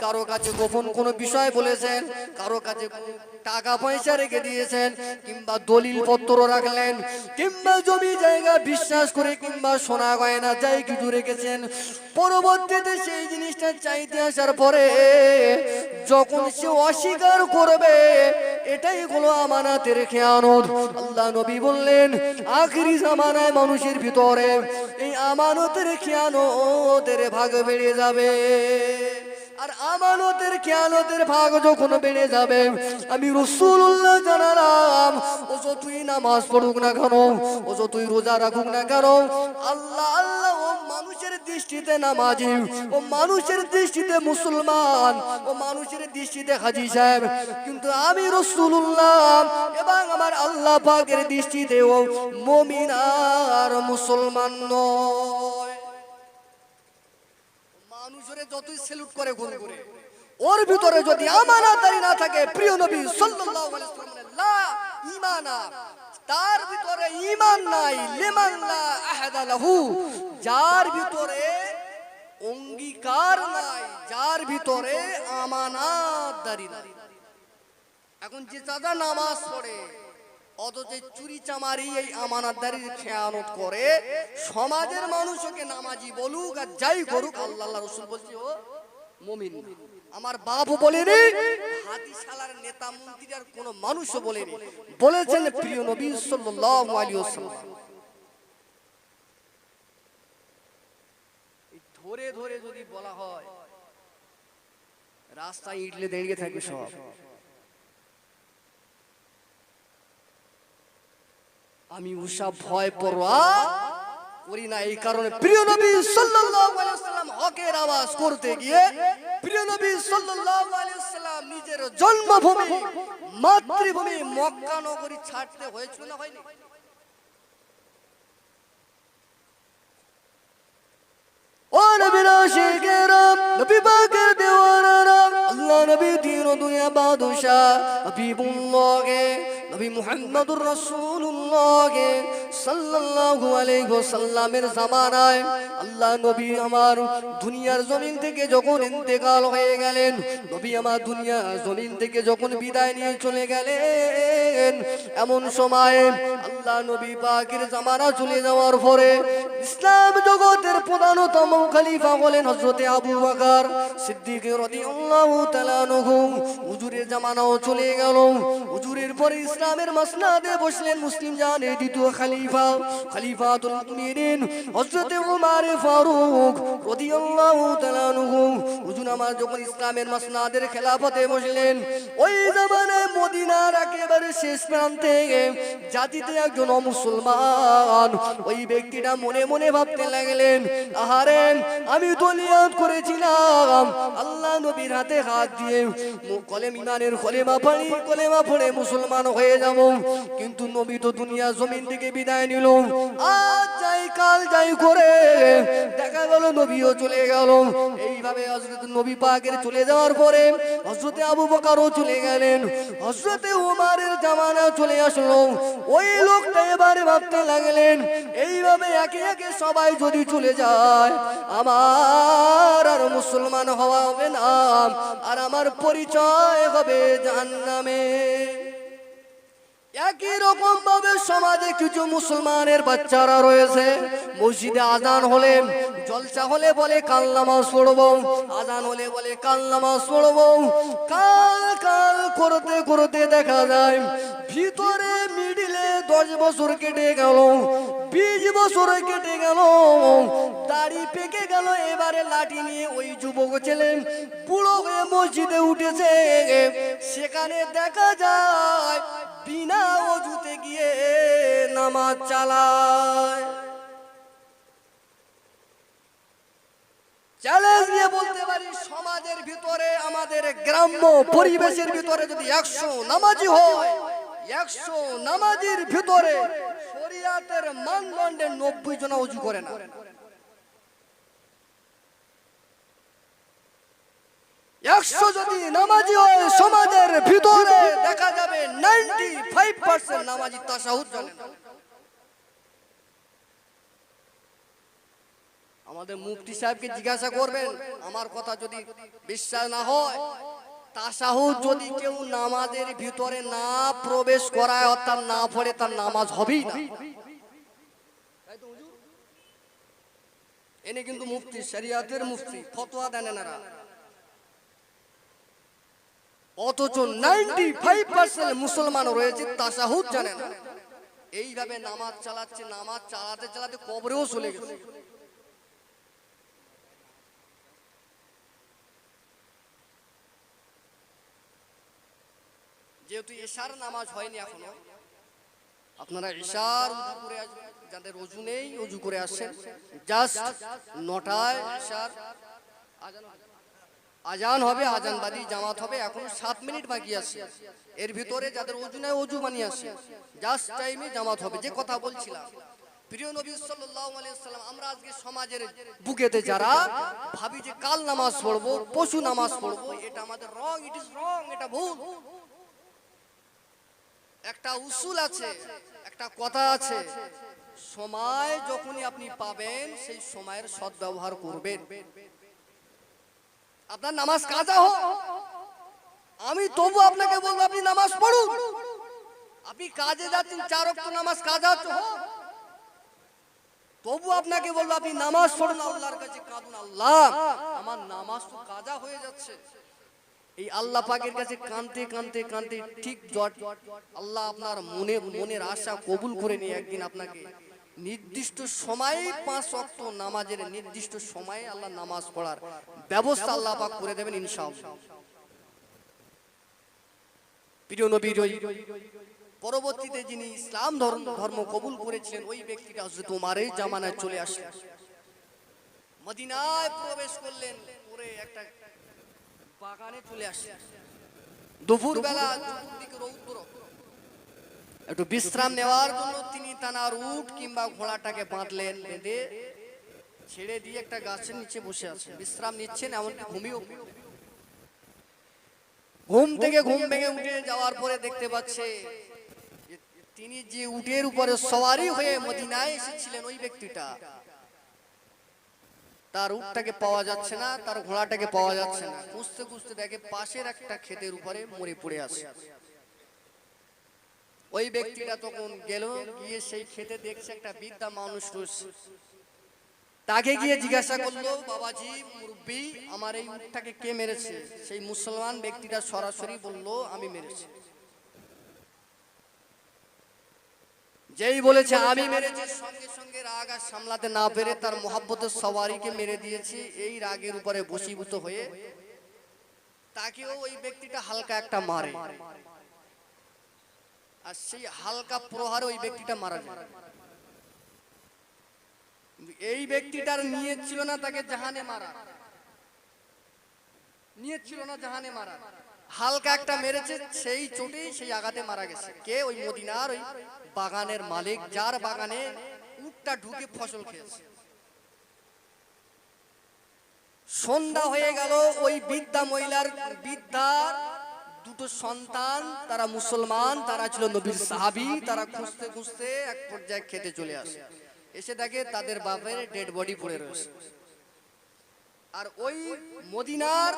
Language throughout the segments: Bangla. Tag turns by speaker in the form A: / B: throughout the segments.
A: কারো কাছে গোপন কোনো বিষয় বলেছেন, কারো কাছে টাকা পয়সা রেখে দিয়েছেন, কিংবা দলিল পত্র রাখলেন, কিংবা জমি জায়গা বিশ্বাস করে, কিংবা সোনা গয়না যাই কিছু রেখেছেন, পরবর্তীতে সেই জিনিসটা চাইতে আসার পরে যখন সে অস্বীকার করবে, এটাই হলো আমানাতের খেয়ানত। আল্লাহ নবী বললেন আখিরি জামানায় মানুষের ভিতরে এই আমানতের খেয়ানতের ভাগ বেড়ে যাবে। আর আমানতের খেয়ানতের ভাগ যখন বেড়ে যাবে, আমি রাসূলুল্লাহ জানালাম, ও যতই নামাজ পড়ুক না কেন, ও যতই রোজা রাখুক না কেন, আল্লাহ আল্লাহ ও মানুষের দৃষ্টিতে নামাজি, ও মানুষের দৃষ্টিতে মুসলমান, ও মানুষের দৃষ্টিতে হাজী সাহেব, কিন্তু আমি রাসূলুল্লাহ এবং আমার আল্লাহ পাকের দৃষ্টিতে ও মুমিন আর মুসলমান নয়। মানুষের যতই সেলুট করে গুণ করে, ওর ভিতরে যদি আমানতদারি না থাকে, প্রিয় নবী সাল্লাল্লাহু আলাইহি ওয়াসাল্লাম লা ঈমানা, তার ভিতরে ঈমান নাই। লিমান লা আহাদা লাহু, যার ভিতরে অঙ্গীকার নাই, যার ভিতরে আমানতদারি নাই। এখন যে চাচা নামাজ পড়ে অথচ চুরি চামারি এই আমানতদারির খেয়ানত করে, সমাজের মানুষ ওকে নামাজি বলুক আর যাই করুক, আল্লাহ রাসূল বলছে ও মুমিন না। আমার বাপও বলেনি, হাদিসালার নেতা মন্ত্রী আর কোন মানুষও বলেনি, বলেছেন প্রিয় নবী সাল্লাল্লাহু আলাইহি ওয়াসাল্লাম। ধরে ধরে যদি বলা হয়, রাস্তায় ইটলে দাঁড়িয়ে থাকবে সব। আমি ওসব ভয় পরোয়া করি না, এই কারণে প্রিয় নবী সাল্লাল্লাহু আলাইহি ওয়াসাল্লাম হকের আওয়াজ করতে গিয়ে, প্রিয় নবী সাল্লাল্লাহু আলাইহি ওয়াসাল্লাম নিজের জন্মভূমি মাতৃভূমি মক্কা নগরী ছাড়তে হয়েছিল না হয়নি? ও নবীর আশিকেরা, নবী পাকের দেওয়ানারা, আল্লাহ নবী দিন ও দুনিয়া বাদশা হাবিবুল্লাহ নবী মুহাম্মদুর রাসূলুল্লাহ সাল্লাল্লাহু আলাইহি ওয়াসাল্লামের জামানায় আল্লাহ নবী আমার দুনিয়ার জমিন থেকে যখন ইন্তেকাল হয়ে গেলেন, নবী আমার দুনিয়ার জমিন থেকে যখন বিদায় নিয়ে চলে গেলেন, এমন সময় আল্লাহ নবী পাকের জামানা চলে যাওয়ার পরে ইসলাম জগতের প্রধানতম খলিফা হলেন হযরত আবু বকর সিদ্দিক রাদিয়াল্লাহু তাআলা আনহু। হুজুরের জামানাও চলে গেল, হুজুরের পরে ইসলামের মাসনাদে বসলেন মুসলিম জানের দ্বিতীয় খলিফা, খলিফাতুল মুমিনিন হযরত উমর ফারুক রাদিয়াল্লাহু তাআলা আনহু। হুজুর আমার যখন ইসলামের মাসনাদের খেলাফতে বসলেন, ওই জামানায় মদিনার একেবারে শেষ প্রান্তে জাতিতে একজন মুসলমান, ওই ব্যক্তিটা মনে মনে ভাবতে লাগলেন, আহারে আমি দলিয়াত করেছিলাম আল্লাহ নবীর হাতে হাত দিয়ে ইমানের কলেমা পড়ে মুসলমান হয়ে যাব, কিন্তু নবী তো দুনিয়া জমিন থেকে বিদায় নিল, আজ যাই কাল যাই করে দেখা গেল নবীও চলে গেল। এইভাবে হযরত নবী পাকের চলে যাওয়ার পরে হযরত আবু বকরও চলে গেলেন, হযরত উমরের জামানা চলে আসলো। ওই লোকটা এবারে ভাবতে লাগলেন, এইভাবে একে একে সবাই যদি চলে যায়, আমার আর মুসলমান হওয়া হবে না, আর আমার পরিচয় হবে জাহান্নামে। একই রকম ভাবে সমাজে কিছু মুসলমানের বাচ্চারা রয়েছে, মসজিদে আজান হলে জলসা হলে বলে কাল নামাজ পড়বো, আজান হলে বলে কাল নামাজ পড়বো, কাল কাল করতে করতে দেখা যায় ভিতরে মিডিলে 10 বছর কেটে গেল, 20 বছর কেটে গেল, দাড়ি পেকে গেল, এবারে লাঠি নিয়ে ওই যুবক ছেলে বুড়ো হয়ে মসজিদে উঠেছে, সেখানে দেখা যায় বিনা ওযুতে গিয়ে নামাজ চালায়। চ্যালেঞ্জ দিয়ে বলতে পারি, সমাজের ভিতরে আমাদের গ্রাম্য পরিবেশের ভিতরে যদি 100 নামাজি হয়, 100 নামাজির ভিতরে শরীয়তের মানদণ্ডে 90 জন ওযু করে না। 100 যদি নামাজি হয়, সমাজের ভিতরে দেখা যাবে 95% নামাজি তাশাহুদ জানে না। আমাদের মুফতি সাহেবকে জিজ্ঞাসা করবেন, আমার কথা যদি বিশ্বাস না হয়, তাশাহুদ যদি কেউ নামাজের ভিতরে না প্রবেশ করায় অর্থাৎ না পড়ে, তার নামাজ হবেই না। এনে কিন্তু মুফতি, শরিয়াতের মুফতি ফতোয়া দেন এনারা। অথচ 95% মুসলমান রয়েছে তাশাহুদ জানে না, এইভাবে নামাজ চালাচ্ছে, নামাজ চালাতে চালাতে কবরেও চলে গেছে। যেহেতু এশার নামাজ হয়নি এখনো, আপনারা এশার উজু করে আসবেন, যাদের অজু নেই অজু করে আসেন। জাস্ট 9টায় এশার আজান হবে, আজান বাদি জামাত হবে, এখন 7 মিনিট বাকি আছে। এর ভিতরে যাদের অজু নেই অজু বানিয়ে আসে, জাস্ট টাইমে জামাত হবে। যে কথা বলছিলাম, প্রিয় নবী সাল্লাল্লাহু আলাইহি ওয়াসাল্লাম, আমরা আজকে সমাজের বুকেতে যারা ভাবি যে কাল নামাজ পড়বো, পশু নামাজ পড়বো, এটা আমাদের রং, ইট ইজ রং, এটা ভুল। একটা উসুল আছে, একটা কথা আছে, সময় যখনই আপনি পাবেন সেই সময়ের সদ্ব্যবহার করবেন। আপনার নামাজ কাজা হোক, আমি তবু আপনাকে বলবো আপনি নামাজ পড়ুন। আপনি কাজে যাচ্ছেন, 4 ওয়াক্ত নামাজ কাজা হোক, তবু আপনাকে বলবো আপনি নামাজ পড়ুন, আল্লাহর কাছে কাঁদুন, আল্লাহ আমার নামাজ তো কাজা হয়ে যাচ্ছে। এই আল্লাহ পাকের কাছে কাঁদতে কাঁদতে কাঁদতে ঠিক আল্লাহ আপনার মনের আশা কবুল করে নিয়ে একদিন আপনাকে নির্দিষ্ট সময়ে 5 ওয়াক্ত নামাজের নির্দিষ্ট সময়ে আল্লাহ নামাজ পড়ার ব্যবস্থা আল্লাহ পাক করে দেবেন ইনশাআল্লাহ। প্রিয় নবীর পরবর্তীতে যিনি ইসলাম ধর্ম কবুল করেছিলেন, ওই ব্যক্তিটা হযরত ওমরের জামানায় চলে আসলেন, মদিনায় প্রবেশ করলেন, পরে একটা বাগানে চলে আসলেন। দুপুর বেলা, দুপুর দিকে রৌদ্র, একটু বিশ্রাম নেওয়ার জন্য তিনি তানার উট কিংবা ঘোড়াটাকে বাঁধলেন, বেঁধে ছেড়ে দিয়ে একটা গাছের নিচে বসে আছেন, বিশ্রাম নিচ্ছেন। এমনকি ঘুম থেকে ঘুম ভেঙে উঠে যাওয়ার পরে দেখতে পাচ্ছে তিনি যে উটের উপরে সওয়ারি হয়ে মদিনায় এসেছিলেন, ওই ব্যক্তিটা, তার উটটাকে পাওয়া যাচ্ছে না, তার ঘোড়াটাকে পাওয়া যাচ্ছে না। খুঁজতে খুঁজতে দেখে পাশের একটা ক্ষেতের উপরে মরে পড়ে আছে। ওই ব্যক্তিটা তখন গেল, গিয়ে সেই ক্ষেতে দেখছে একটা বৃদ্ধা মানুষ রয়েছে। তাকে গিয়ে জিজ্ঞাসা করলো, বাবাজি, মুরব্বি, আমার এই উটটাকে কে মেরেছে? সেই মুসলমান ব্যক্তিটা সরাসরি বলল, আমি মেরেছি। যেই বলেছে আমি মেরেছি, সঙ্গে সঙ্গে রাগ আর সামলাতে না পেরে তার মোহাব্বতের সওয়ারিকে মেরে দিয়েছি। এই রাগের উপরে বশীভূত হয়ে তাকেও ওই ব্যক্তিটা হালকা একটা মারে, আর সেই হালকা প্রহারে ওই ব্যক্তিটা মারা যায়। এই ব্যক্তিটার নিয়ত ছিল না তাকে জাহানে মারা, নিয়ত ছিল না জাহানে মারা, হালকা একটা মেরেছে, সেই চোটেই সেই আঘাতে মারা গেছে। কে? ওই মদিনার ওই বাগানের মালিক, যার বাগানে উটটা ঢুকে ফসল খেয়েছে। সন্ধ্যা হয়ে গেল, ওই বৃদ্ধা মহিলার বৃদ্ধার 2টো সন্তান, তারা মুসলমান, তারা ছিল নবীর সাহাবী। তারা খুঁজতে খুঁজতে এক পর্যায়ে খেতে চলে আসে, এসে দেখে তাদের বাপের ডেড বডি পড়ে রয়েছে। আর ওই মদিনার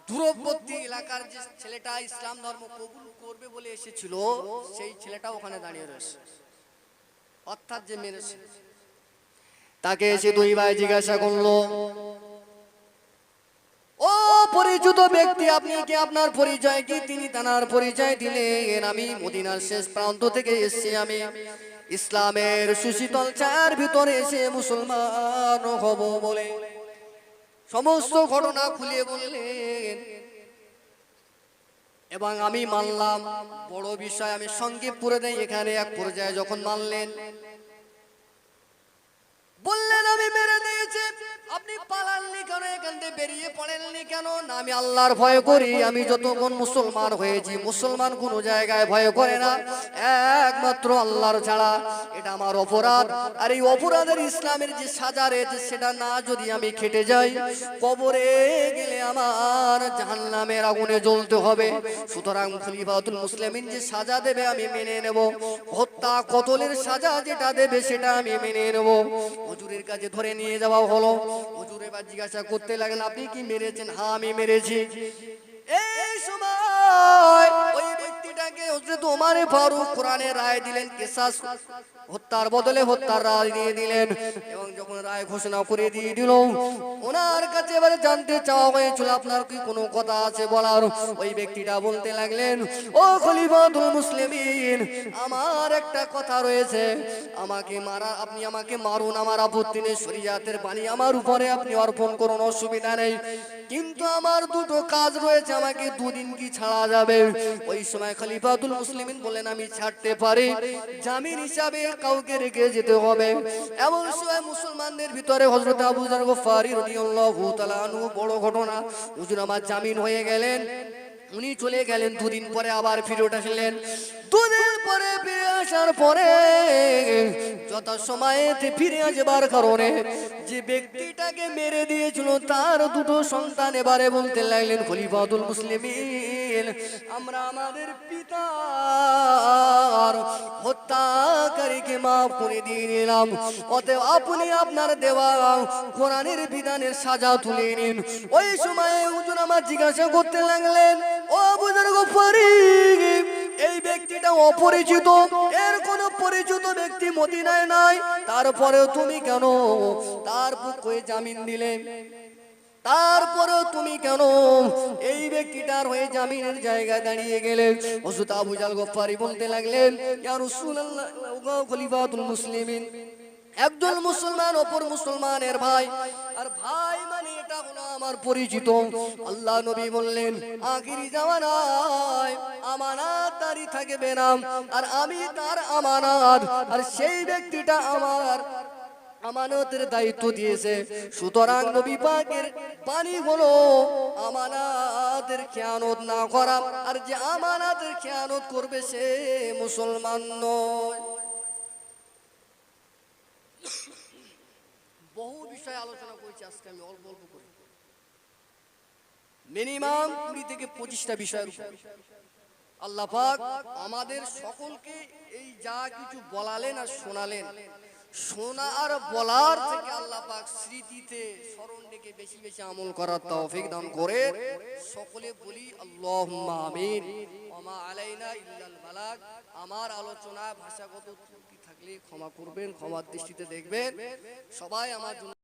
A: দূরবর্তী এলাকার যে ছেলেটা ইসলাম ধর্ম কবুল করবে বলে এসেছিল, সেই ছেলেটা ওখানে দাঁড়িয়ে রয়েছে, অর্থাৎ যে মেরেছে। তাকে এসে দুই ভাই জিজ্ঞাসা করলো, ও পরিচিত ব্যক্তি, আপনি কি? আপনার পরিচয় কি? তিনি তার পরিচয় দিলেন, আমি মদিনার শেষ প্রান্ত থেকে এসেছি, আমি ইসলামের সুশীতল ছায়ার ভিতরে এসে মুসলমান হব বলে সমস্ত ঘটনা খুলে বললেন। এবং আমি মানলাম, বড় বিষয়, আমি সঙ্গে পুরে দেই। এখানে এক পর্যায়ে যখন মানলেন, বললেন আমি মেরে দিয়েছি, আপনি পালাননি কেন, এখান থেকে বেরিয়ে পড়েননি কেন? না, আমি আল্লাহর ভয় করি। আমি যতক্ষণ মুসলমান হয়েছি, মুসলমান কোনো জায়গায় ভয় করে না, একমাত্র আল্লাহর ছাড়া। এটা আমার অপরাধ। আর এই অপরাধের ইসলামের যে সাজা রয়েছে, সেটা না যদি আমি খেটে যাই, কবরে গেলে আমার জাহান্নামের আগুনে জ্বলতে হবে। সুতরাং খলিফাতুল মুসলিমিন যে সাজা দেবে আমি মেনে নেব। হত্যা কতলের সাজা যেটা দেবে সেটা আমি মেনে নেব। হুজুরের কাছে ধরে নিয়ে যাওয়া হলো। হুজুর এবার জিজ্ঞাসা করতে লাগলেন, আপনি কি মেরেছেন? হ্যাঁ, আমি মেরেছি। এই সময় ওই ব্যক্তিটাকে হযরত ওমর ফারুক কোরআনের রায় দিলেন, কিসাস, হত্যার বদলে হত্যার রায় দিয়ে দিলেন। এবং যখন রায় ঘোষণা করে দিয়ে দিল, ওনার কাছে এবারে জানতে চাওয়া হয়েছিল, আপনার কি কোনো কথা আছে বলার? ওই ব্যক্তিটা বলতে লাগলেন, ও খলিফাতুল মুসলিমিন, আমার একটা কথা রয়েছে। আমাকে মারা, আপনি আমাকে মারুন, আমার আপত্তি নেই। শরীয়তের বাণী আমার উপরে আপনি অর্পণ করুন, অসুবিধা নেই। কিন্তু আমার দুটো কাজ রয়েছে, আমাকে দুদিন কি ছাড়া যাবে? ওই সময় খলিফাতুল মুসলিমিন বলেন, আমি ছাড়তে পারি, জামিন হিসাবে কাউকে রেখে যেতে হবে। এমন সময় মুসলমানদের ভিতরে হযরত আবু যর গফারি রাদিয়াল্লাহু তাআলা আনহু, বড় ঘটনা, হুজুর আমার জামিন হয়ে গেলেন। উনি চলে গেলেন, দুদিন পরে আবার ফিরে আসলেন। দুদিন পরে ফিরে আসার পরে যত সময়েতে ফিরে আসবার কারণে যে ব্যক্তিটাকে মেরে দিয়েছিল তার দুটো সন্তান এবারে বলতে লাগলেন, খলিফাতুল মুসলিমিন, আমরা আমাদের পিতার হত্যাকারীকে মাফ করে দিয়ে নিলাম, অতএব আপনি আপনার দেওয়া কোরআনের বিধানের সাজা তুলে নিন। ওই সময়ে হুজুর আমার জিজ্ঞাসা করতে লাগলেন, ও আবু যর গফারি, এই ব্যক্তিটা অপরিচিত, এর কোন পরিচিত ব্যক্তি মদিনায় নাই, তারপরেও তুমি কেন তার পক্ষে জামিন দিলে? তারপরেও তুমি কেন এই ব্যক্তিটার হয়ে জামিনের জায়গায় দাঁড়িয়ে গেলেন? হযরত আবু যর গফারি বলতে লাগলেন, ইয়া রাসূলুল্লাহ, খলিফাতুল মুসলিমিন, একজন মুসলমান অপর মুসলমানের ভাই, আর ভাই মানে এটা হলো আমার পরিচিত। আল্লাহ নবী বললেন, আখিরি জামানায় আমানতদারি থাকবে না, আর আমি তার আমানত, আর সেই ব্যক্তিটা আমার আমানতের দায়িত্ব দিয়েছে। সুতরাং নবী পাকের বাণী হলো আমানতের খেয়ানত না করা, আর যে আমানতের খেয়ানত করবে সে মুসলমান নয়। বহু বিষয় আলোচনা করেছি, আজকে আমি অল্প অল্প করে, মিনিমাম 20 থেকে 25টা বিষয়ের উপর আল্লাহ পাক আমাদের সকলকে এই যা কিছু বলালেন আর শোনালেন, শোনা আর বলার থেকে আল্লাহ পাক স্মৃতিতে স্মরণ রেখে বেশি বেশি আমল করার তৌফিক দান করে। সকলে বলি আল্লাহুম্মা আমিন। ওমা আলাইনা ইল্লাল বালাগ। আমার আলোচনা ভাষাগত ত্রুটি থাকলে ক্ষমা করবেন, ক্ষমার দৃষ্টিতে দেখবেন। সবাই আমার জন্য